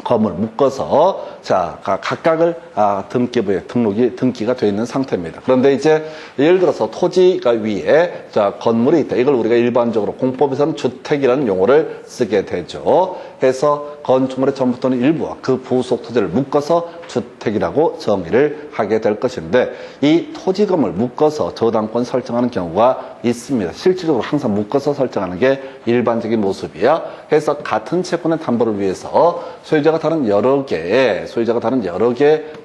A: 건물 묶어서 자, 각각을 등기부에 등기가 되어 있는 상태입니다. 그런데 이제 예를 들어서 토지가 위에 자, 건물이 있다. 이걸 우리가 일반적으로 공법에서는 주택이라는 용어를 쓰게 되죠. 해서 건축물의 전부 또는 일부와 그 부속 토지를 묶어서 주택이라고 정의를 하게 될 것인데 이 토지 건물 묶어서 저당권 설정하는 경우가 있습니다. 실질적으로 항상 묶어서 설정하는 게 일반적인 모습이야. 해서 같은 채권의 담보를 위해서 소유자가 다른 여러 개의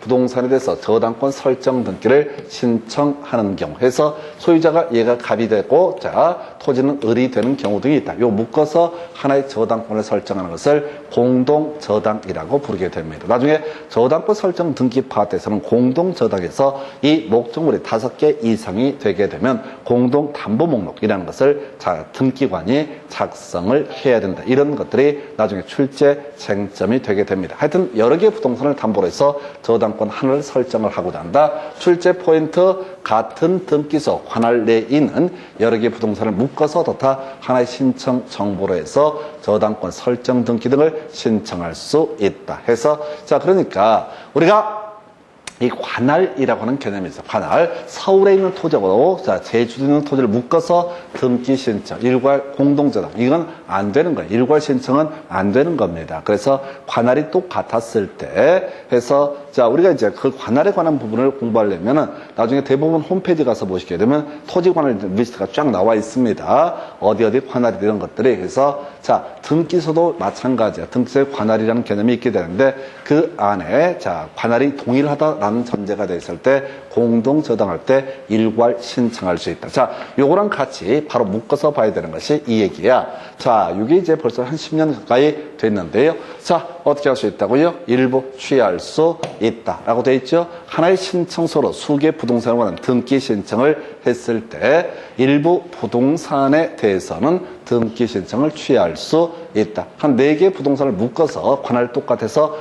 A: 부동산에 대해서 저당권 설정 등기를 신청하는 경우 해서 소유자가 얘가 갑이 되고 자, 토지는 을이 되는 경우 등이 있다. 요 묶어서 하나의 저당권을 설정하는 것을 공동저당이라고 부르게 됩니다. 나중에 저당권 설정 등기 파트에서는 공동저당에서 이 목적물이 5개 이상이 되게 되면 공동담보목록이라는 것을 자, 등기관이 작성을 해야 된다. 이런 것들이 나중에 출제 쟁점이 되게 됩니다. 하여튼 여러 개의 부동산을 담보로 해서 저당권 하나를 설정을 하고자 한다. 출제 포인트 같은 등기소 관할 내에 있는 여러 개의 부동산을 묶어서 다 하나의 신청 정보로 해서 저당권 설정 등기 등을 신청할 수 있다. 해서 자, 그러니까 우리가 이 관할이라고 하는 개념이 있어요. 관할. 서울에 있는 토지하고 자, 제주도에 있는 토지를 묶어서 등기 신청, 일괄 공동저당. 이건 안 되는 거예요. 일괄 신청은 안 되는 겁니다. 그래서 관할이 똑같았을 때 해서 자, 우리가 이제 그 관할에 관한 부분을 공부하려면은 나중에 대부분 홈페이지 가서 보시게 되면 토지 관할 리스트가 쫙 나와 있습니다. 어디 관할이 이런 것들이. 그래서 자, 등기소도 마찬가지야. 등기소에 관할이라는 개념이 있게 되는데 그 안에 자, 관할이 동일하다라는 전제가 돼 있을 때 공동저당할 때 일괄 신청할 수 있다. 자, 요거랑 같이 바로 묶어서 봐야 되는 것이 이 얘기야. 자, 이게 이제 벌써 한 10년 가까이 됐는데요. 자, 어떻게 할 수 있다고요? 일부 취할 수 있다라고 돼 있죠. 하나의 신청서로 수개 부동산에 관한 등기 신청을 했을 때 일부 부동산에 대해서는 등기 신청을 취할 수 있다. 한 4개 부동산을 묶어서 관할 똑같아서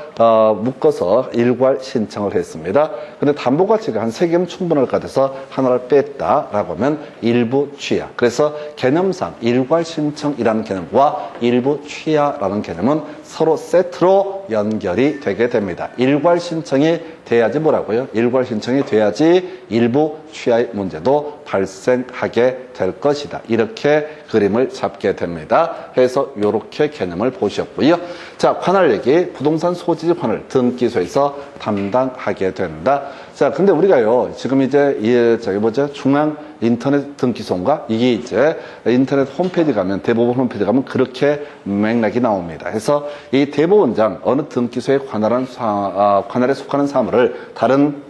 A: 묶어서 일괄 신청을 했습니다. 근데 담보 가치가 한 3개면 충분할 것 같아서 하나를 뺐다라고 하면 일부 취하. 그래서 개념상 일괄 신청이라는 개념과 일부 취하라는 개념은 서로 세트로 연결이 되게 됩니다. 일괄 신청이 돼야지 뭐라고요? 일괄 신청이 돼야지 일부 취하의 문제도 발생하게 될 것이다. 이렇게 그림을 잡게 됩니다. 해서 이렇게 개념을 보셨고요. 자, 관할 얘기, 부동산 소지지 관할 등기소에서 담당하게 된다. 자, 근데 우리가요, 지금 이제 중앙 인터넷 등기소인가? 이게 이제 인터넷 홈페이지 가면, 대법원 홈페이지 가면 그렇게 맥락이 나옵니다. 그래서 이 대법원장, 어느 등기소에 관할에 속하는 사물을 다른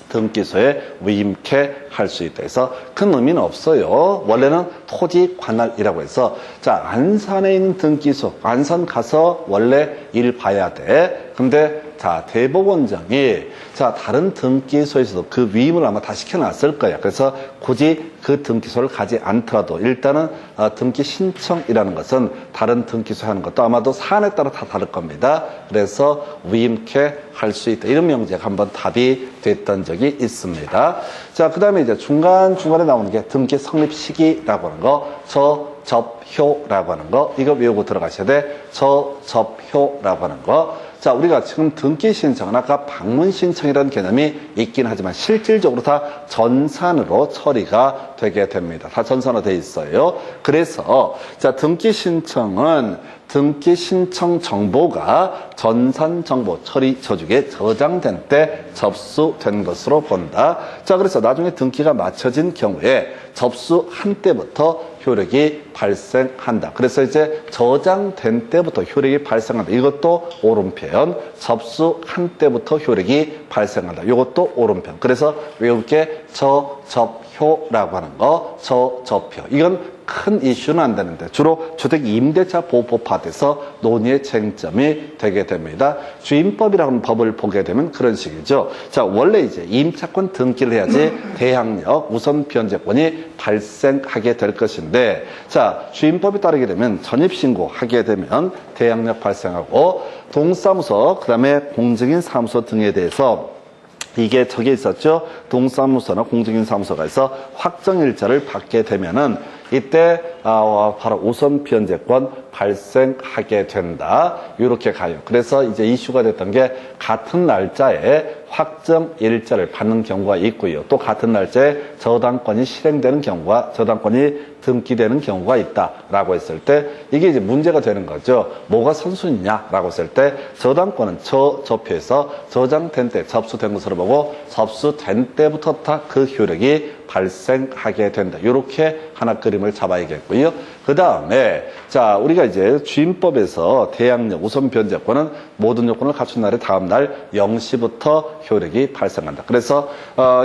A: 등기소에 위임케 할 수 있다. 그래서 큰 의미는 없어요. 원래는 토지 관할이라고 해서 자 안산에 있는 등기소, 안산 가서 원래 일 봐야 돼. 근데 자 대법원장이 자 다른 등기소에서도 그 위임을 아마 다 시켜놨을 거야. 그래서 굳이 그 등기소를 가지 않더라도 일단은 등기 신청이라는 것은 다른 등기소 하는 것도 아마도 사안에 따라 다 다를 겁니다. 그래서 위임케 할 수 있다. 이런 명제가 한번 답이 됐던 적이 있습니다. 자, 그 다음에 이제 중간중간에 나오는 게 등기 성립 시기라고 하는 거, 저접효라고 하는 거, 이거 외우고 들어가셔야 돼. 저접효라고 하는 거. 자, 우리가 지금 등기 신청은 아까 방문 신청이라는 개념이 있긴 하지만 실질적으로 다 전산으로 처리가 되게 됩니다. 다 전산으로 돼 있어요. 그래서 자, 등기 신청은 등기 신청 정보가 전산 정보 처리 저축에 저장된 때 접수된 것으로 본다. 자, 그래서 나중에 등기가 마쳐진 경우에 접수한 때부터 효력이 발생한다. 그래서 이제 저장된 때부터 효력이 발생한다. 이것도 옳은 표현. 접수한 때부터 효력이 발생한다. 이것도 옳은 표현. 그래서 외울 게 저접효라고 하는 거, 저접효. 이건 큰 이슈는 안 되는데 주로 주택 임대차 보호법화돼서 논의의 쟁점이 되게 됩니다. 주임법이라는 법을 보게 되면 그런 식이죠. 자, 원래 이제 임차권 등기를 해야지 대항력 우선 변제권이 발생하게 될 것인데, 자, 주임법에 따르게 되면 전입신고하게 되면 대항력 발생하고 동사무소, 그 다음에 공증인 사무소 등에 대해서 이게 저게 있었죠. 동사무소나 공증인 사무소가 해서 확정일자를 받게 되면은 이때 바로 우선 변제권 발생하게 된다. 이렇게 가요. 그래서 이제 이슈가 됐던 게 같은 날짜에 확정 일자를 받는 경우가 있고요. 또 같은 날짜에 저당권이 실행되는 경우가, 저당권이 등기되는 경우가 있다라고 했을 때 이게 이제 문제가 되는 거죠. 뭐가 선순위냐라고 했을 때 저당권은 저표에서 저장된 때 접수된 것으로 보고 접수된 때부터 다 그 효력이 발생하게 된다. 이렇게 하나 그림을 잡아야겠고요. 그 다음에 자, 우리가 이제 주임법에서 대항력 우선 변제권은 모든 요건을 갖춘 날의 다음 날 0시부터 효력이 발생한다. 그래서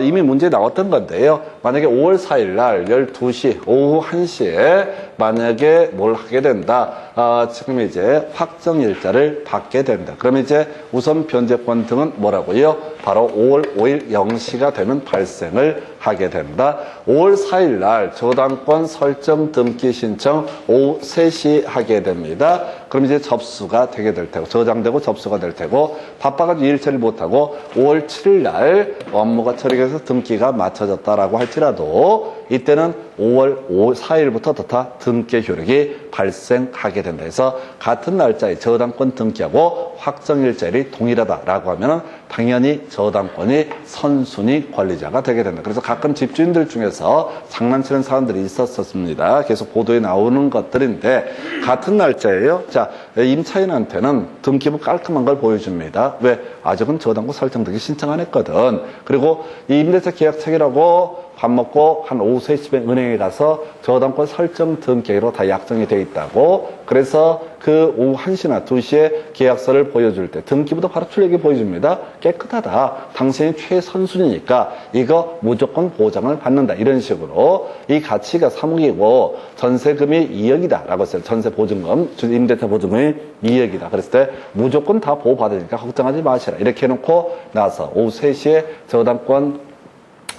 A: 이미 문제에 나왔던 건데요. 만약에 5월 4일 날 12시 오후 1시에 만약에 뭘 하게 된다. 지금 이제 확정일자를 받게 된다. 그러면 이제 우선 변제권 등은 뭐라고요? 바로 5월 5일 0시가 되면 발생을 하게 된다. 5월 4일 날 저당권 설정 등기 신청 오후 3시 하게 됩니다. 그럼 이제 접수가 되게 될 테고, 저장되고 접수가 될 테고, 바빠가지고 일 처리 못하고 5월 7일 날 업무가 처리돼서 등기가 맞춰졌다라고 할지라도 이때는 5월 4일부터 다 등기 효력이 발생하게 된다. 해서 같은 날짜에 저당권 등기하고 확정일자일이 동일하다라고 하면은 당연히 저당권이 선순위 권리자가 되게 된다. 그래서 가끔 집주인들 중에서 장난치는 사람들이 있었습니다. 계속 보도에 나오는 것들인데 같은 날짜예요. 자, 임차인한테는 등기부 깔끔한 걸 보여줍니다. 왜? 아직은 저당권 설정 등기 신청 안 했거든. 그리고 이 임대차 계약 체결하고 밥 먹고 한 오후 3시에 은행에 가서 저당권 설정 등기로 다 약정이 돼 있다고. 그래서 그 오후 1시나 2시에 계약서를 보여줄 때 등기부도 바로 출력이 보여줍니다. 깨끗하다. 당신이 최선순위니까 이거 무조건 보장을 받는다. 이런 식으로 이 가치가 3억이고 전세금이 2억이다 라고 했어요. 전세보증금, 임대차 보증금이 2억이다. 그랬을 때 무조건 다 보호받으니까 걱정하지 마시라. 이렇게 해놓고 나서 오후 3시에 저당권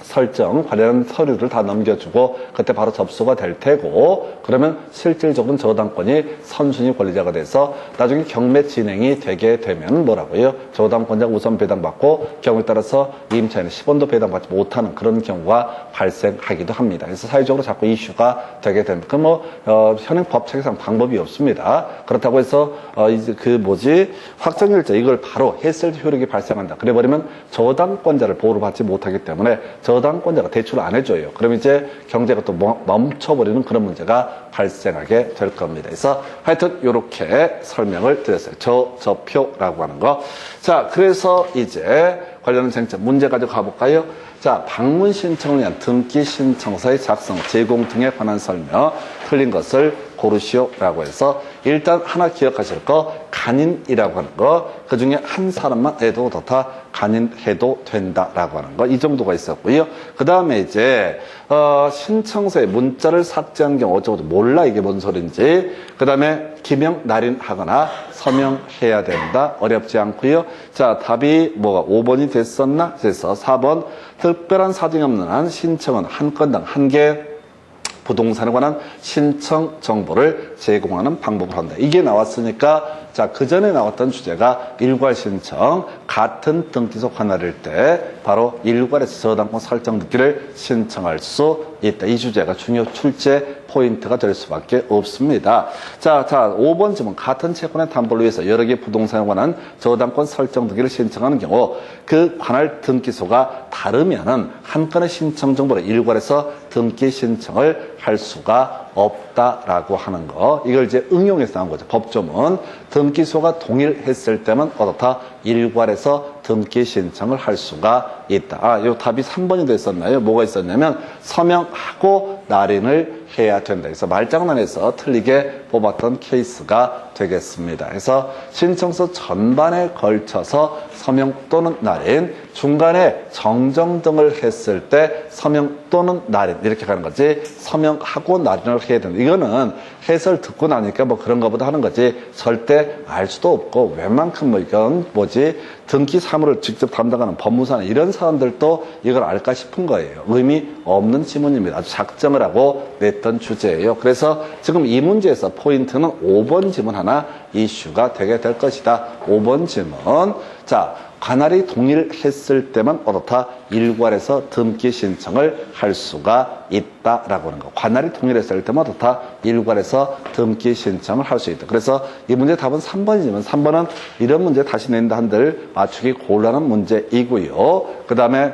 A: 설정 관련 서류를 다 넘겨주고 그때 바로 접수가 될 테고, 그러면 실질적으로는 저당권이 선순위 권리자가 돼서 나중에 경매 진행이 되게 되면 뭐라고요? 저당권자가 우선 배당받고 경우에 따라서 임차인은 10원도 배당받지 못하는 그런 경우가 발생하기도 합니다. 그래서 사회적으로 자꾸 이슈가 되게 됩니다. 그럼 현행 법칙상 방법이 없습니다. 그렇다고 해서 이제 확정일자 이걸 바로 했을 때 효력이 발생한다. 그래버리면 저당권자를 보호를 받지 못하기 때문에 저당권자가 대출을 안 해줘요. 그럼 이제 경제가 또 멈춰버리는 그런 문제가 발생하게 될 겁니다. 그래서 하여튼 이렇게 설명을 드렸어요. 저표라고 하는 거. 자, 그래서 이제 관련한 쟁점 문제 가지고 가볼까요? 자, 방문 신청을 위한 등기 신청서의 작성, 제공 등에 관한 설명, 틀린 것을 고르시오라고 해서 일단 하나 기억하실 거, 간인이라고 하는 거, 그 중에 한 사람만 해도 좋다, 간인해도 된다라고 하는 거, 이 정도가 있었고요. 그 다음에 이제 신청서에 문자를 삭제한 경우 어쩌고 몰라 이게 뭔 소린지. 그 다음에 기명 날인하거나 서명해야 된다, 어렵지 않고요. 자, 답이 뭐가 5번이 됐었나? 그래서 4번 특별한 사정이 없는 한 신청은 한 건당 한 개 부동산에 관한 신청 정보를 제공하는 방법을 한다. 이게 나왔으니까 자, 그 전에 나왔던 주제가 일괄 신청, 같은 등기소 관할일 때 바로 일괄에서 저당권 설정 등기를 신청할 수 있다. 이 주제가 중요 출제 포인트가 될 수밖에 없습니다. 자, 5번 질문. 같은 채권의 담보를 위해서 여러 개 부동산에 관한 저당권 설정 등기를 신청하는 경우 그 관할 등기소가 다르면은 한 건의 신청 정보를 일괄해서 등기 신청을 할 수가 없다라고 하는 거. 이걸 이제 응용해서 나온 거죠. 법조문. 등기소가 동일했을 때만 어떻다? 일괄해서 등기 신청을 할 수가 있다. 아, 요 답이 3번이 됐었나요? 뭐가 있었냐면 서명하고 날인을 해야 된다. 그래서 말장난에서 틀리게 뽑았던 케이스가 되겠습니다. 그래서 신청서 전반에 걸쳐서 서명 또는 날인, 중간에 정정 등을 했을 때 서명 또는 날인 이렇게 가는 거지, 서명하고 날인을 해야 된다. 이거는 해설 듣고 나니까 뭐 그런 거보다 하는 거지 절대 알 수도 없고, 웬만큼 뭐 이건 뭐지 등기 사무를 직접 담당하는 법무사나 이런 사람들도 이걸 알까 싶은 거예요. 의미 없는 지문입니다. 아주 작정을 하고 냈던 주제예요. 그래서 지금 이 문제에서 포인트는 5번 지문 하나 이슈가 되게 될 것이다. 5번 지문. 자, 관할이 동일했을 때만 어떻다? 일괄해서 등기 신청을 할 수가 있다라고 하는 거. 관할이 동일했을 때만 어떻다? 일괄해서 등기 신청을 할 수 있다. 그래서 이 문제 답은 3번이지만 3번은 이런 문제 다시 낸다 한들 맞추기 곤란한 문제이고요. 그 다음에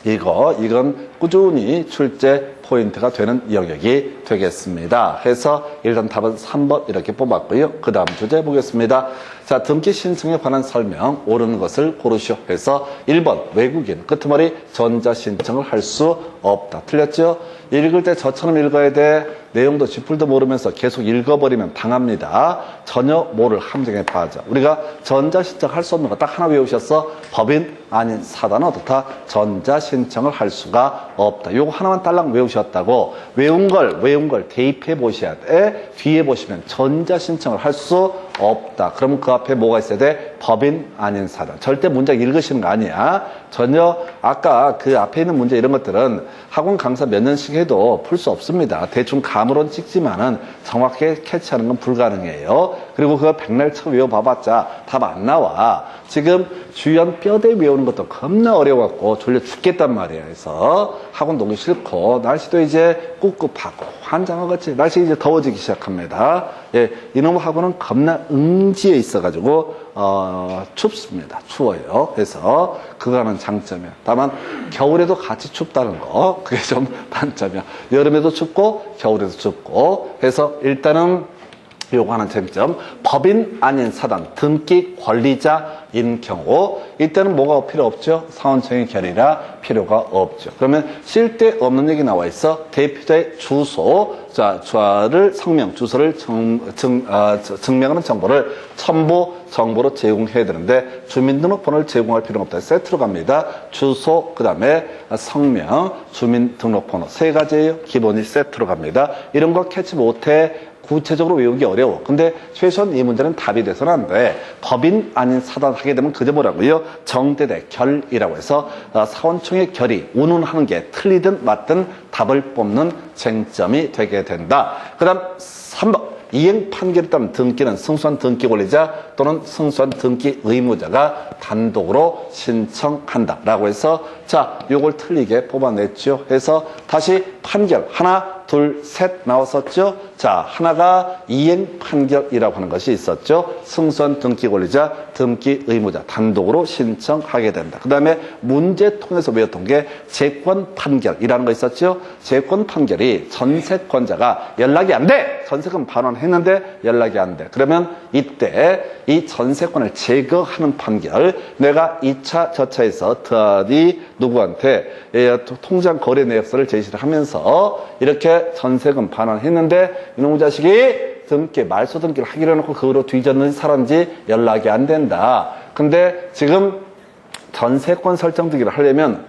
A: 이건 꾸준히 출제 포인트가 되는 영역이 되겠습니다. 해서 일단 답은 3번 이렇게 뽑았고요. 그 다음 주제 보겠습니다. 자, 등기 신청에 관한 설명, 옳은 것을 고르시오. 해서 1번 외국인, 끄트머리 전자신청을 할 수 없다. 틀렸죠? 읽을 때 저처럼 읽어야 돼. 내용도 쥐뿔도 모르면서 계속 읽어버리면 당합니다. 전혀 모를 함정에 빠져. 우리가 전자신청 할 수 없는 거 딱 하나 외우셨어. 법인 아닌 사단은 어떻다? 전자신청을 할 수가 없다. 요거 하나만 딸랑 외우셨다고. 외운 걸 대입해 보셔야 돼. 뒤에 보시면 전자신청을 할 수 없다. 그러면 그 앞에 뭐가 있어야 돼? 법인 아닌 사단. 절대 문장 읽으시는 거 아니야. 전혀 아까 그 앞에 있는 문제 이런 것들은 학원 강사 몇 년씩 해도 풀 수 없습니다. 대충 감으로는 찍지만은 정확하게 캐치하는 건 불가능해요. 그리고 그거 백날 쳐 외워봐봤자 답 안 나와. 지금 주연 뼈대 외우는 것도 겁나 어려워갖고 졸려 죽겠단 말이야. 그래서 학원 오기 싫고, 날씨도 이제 꿉꿉하고 환장하겠지. 날씨 이제 더워지기 시작합니다. 예, 이놈의 학원은 겁나 응지에 있어가지고 춥습니다. 추워요. 그래서 그거는 장점이야. 다만 겨울에도 같이 춥다는 거, 그게 좀 단점이야. 여름에도 춥고 겨울에도 춥고 해서 일단은 요거 하는 쟁점, 법인 아닌 사단, 등기 권리자인 경우 이때는 뭐가 필요 없죠? 사원청의 결의라 필요가 없죠. 그러면 쓸데없는 얘기 나와 있어. 대표자의 주소, 자, 성명, 주소를 증명하는 정보를 첨부 정보로 제공해야 되는데 주민등록번호를 제공할 필요가 없다. 세트로 갑니다. 주소, 그 다음에 성명, 주민등록번호 세 가지예요. 기본이 세트로 갑니다. 이런 거 캐치 못해. 구체적으로 외우기 어려워. 근데 최소한 이 문제는 답이 돼서는 안 돼. 법인 아닌 사단 하게 되면 그저 뭐라고요? 정대대 결이라고 해서 사원총의 결이 운운하는 게 틀리든 맞든 답을 뽑는 쟁점이 되게 된다. 그 다음 3번. 이행 판결에 따른 등기는 승소한 등기 권리자 또는 승소한 등기 의무자가 단독으로 신청한다. 라고 해서 자, 요걸 틀리게 뽑아냈죠. 해서 다시 판결 하나, 둘, 셋 나왔었죠. 자, 하나가 이행 판결이라고 하는 것이 있었죠. 승소한 등기 권리자, 등기 의무자 단독으로 신청하게 된다. 그 다음에 문제 통해서 외웠던 게 재권 판결이라는 거 있었죠. 재권 판결이 전세권자가 연락이 안 돼! 전세금 반환했는데 연락이 안 돼. 그러면 이때 이 전세권을 제거하는 판결, 내가 2차 절차에서 더디 누구한테 통장 거래 내역서를 제시를 하면서 이렇게 전세금 반환했는데 이놈의 자식이 등기, 말소 등기를 하기로 해놓고 그거로 뒤졌는지 살았는지 연락이 안 된다. 근데 지금 전세권 설정 등기를 하려면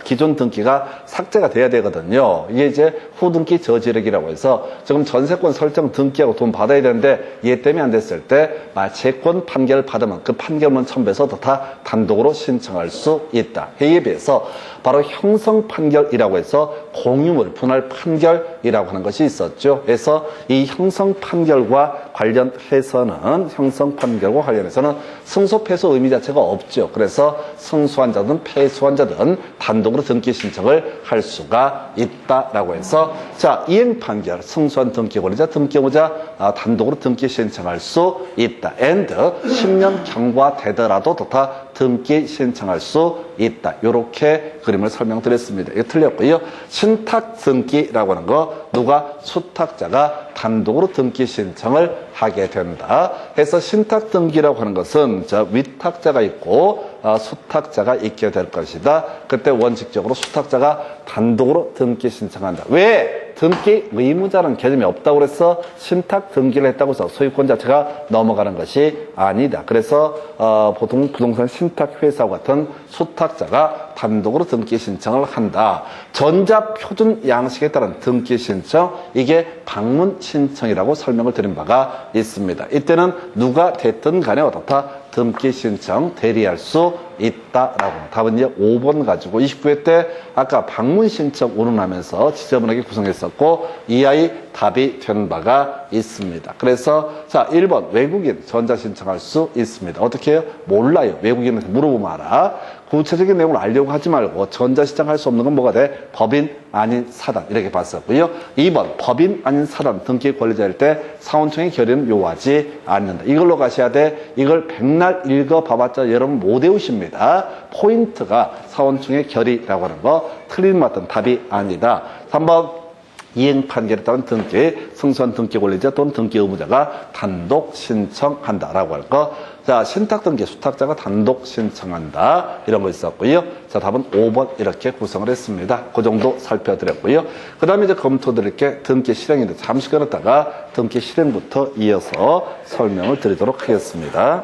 A: 기존 등기가 삭제가 돼야 되거든요. 이게 이제 후등기 저지력이라고 해서 지금 전세권 설정 등기하고 돈 받아야 되는데 얘 때문에 안 됐을 때 재권 판결을 받으면 그 판결문 첨부해서 다 단독으로 신청할 수 있다. 이에 비해서 바로 형성 판결이라고 해서 공유물 분할 판결이라고 하는 것이 있었죠. 그래서 이 형성 판결과 관련해서는 승소 패소 의미 자체가 없죠. 그래서 승소한 자든 패소한 자든 단독으로 등기 신청을 할 수가 있다라고 해서 자, 이행 판결, 승소한 등기 권리자, 등기 의무자 단독으로 등기 신청할 수 있다. and 10년 경과되더라도 다 등기 신청할 수 있다. 이렇게 그림을 설명드렸습니다. 이거 틀렸고요. 신탁 등기라고 하는 거 누가 수탁자가 단독으로 등기 신청을 하게 된다. 해서 신탁 등기라고 하는 것은 위탁자가 있고 수탁자가 있게 될 것이다. 그때 원칙적으로 수탁자가 단독으로 등기 신청한다. 왜? 등기 의무자는 개념이 없다고 그래서 신탁 등기를 했다고 해서 소유권 자체가 넘어가는 것이 아니다. 그래서 보통 부동산 신탁회사와 같은 수탁자가 단독으로 등기 신청을 한다. 전자표준 양식에 따른 등기 신청, 이게 방문 신청이라고 설명을 드린 바가 있습니다. 이때는 누가 됐든 간에 어떻다 등기 신청 대리할 수 있다라고. 답은 이제 5번 가지고 29회 때 아까 방문 신청 운운하면서 지저분하게 구성했었고 이 아이 답이 된 바가 있습니다. 그래서 자 1번 외국인 전자 신청할 수 있습니다. 어떻게 해요? 몰라요. 외국인한테 물어보면 알아. 구체적인 내용을 알려고 하지 말고 전자 신청할 수 없는 건 뭐가 돼? 법인 아닌 사단 이렇게 봤었고요. 2번 법인 아닌 사단 등기 권리자일 때 사원청의 결의는 요하지 않는다. 이걸로 가셔야 돼. 이걸 백날 읽어봐봤자 여러분 못 외우십니다. 포인트가 사원청의 결의라고 하는 거 틀린 맞던 답이 아니다. 3번 이행 판결에 따른 등기, 승소한 등기 권리자 또는 등기 의무자가 단독 신청한다라고 할 거. 자, 신탁 등기 수탁자가 단독 신청한다. 이런 거 있었고요. 자, 답은 5번 이렇게 구성을 했습니다. 그 정도 살펴드렸고요. 그 다음에 이제 검토 드릴 게 등기 실행인데 잠시 걸었다가 등기 실행부터 이어서 설명을 드리도록 하겠습니다.